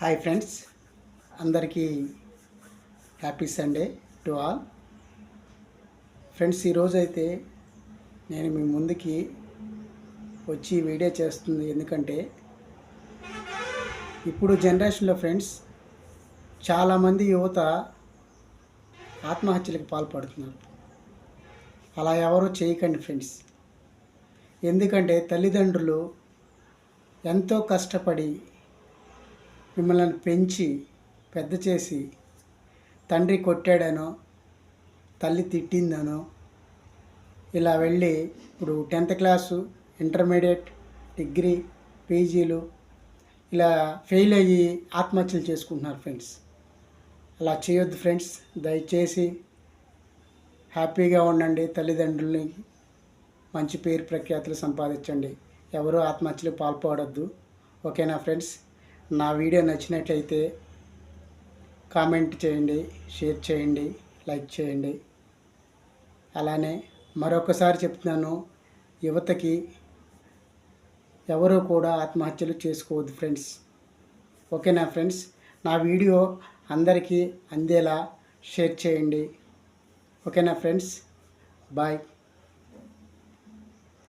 Hi friends, అందరికీ happy Sunday to all. Friends, ఈరోజైతే నేను మీ ముందుకి వచ్చి వీడియో చేస్తుంది ఎందుకంటే ఇప్పుడు జనరేషన్లో ఫ్రెండ్స్ చాలామంది యువత ఆత్మహత్యలకు పాల్పడుతున్నారు. అలా ఎవరూ చేయకండి ఫ్రెండ్స్. ఎందుకంటే తల్లిదండ్రులు ఎంతో కష్టపడి మిమ్మల్ని పెంచి పెద్ద చేసి తండ్రి కొట్టాడనో తల్లి తిట్టిందనో ఇలా వెళ్ళి ఇప్పుడు 10th క్లాసు, ఇంటర్మీడియట్, డిగ్రీ, పీజీలు ఇలా ఫెయిల్ అయ్యి ఆత్మహత్యలు చేసుకుంటున్నారు ఫ్రెండ్స్. అలా చేయొద్దు ఫ్రెండ్స్. దయచేసి హ్యాపీగా ఉండండి. తల్లిదండ్రుల్ని మంచి పేరు ప్రఖ్యాతులు సంపాదించండి. ఎవరూ ఆత్మహత్యలకు పాల్పడొద్దు. ఓకేనా ఫ్రెండ్స్? నా వీడియో నచ్చినట్లయితే కామెంట్ చేయండి, షేర్ చేయండి, లైక్ చేయండి. అలానే మరొకసారి చెప్తున్నాను, యువతకి ఎవరూ కూడా ఆత్మహత్యలు చేసుకోవద్దు ఫ్రెండ్స్. ఓకేనా ఫ్రెండ్స్? నా వీడియో అందరికీ అందేలా షేర్ చేయండి. ఓకేనా ఫ్రెండ్స్? బాయ్.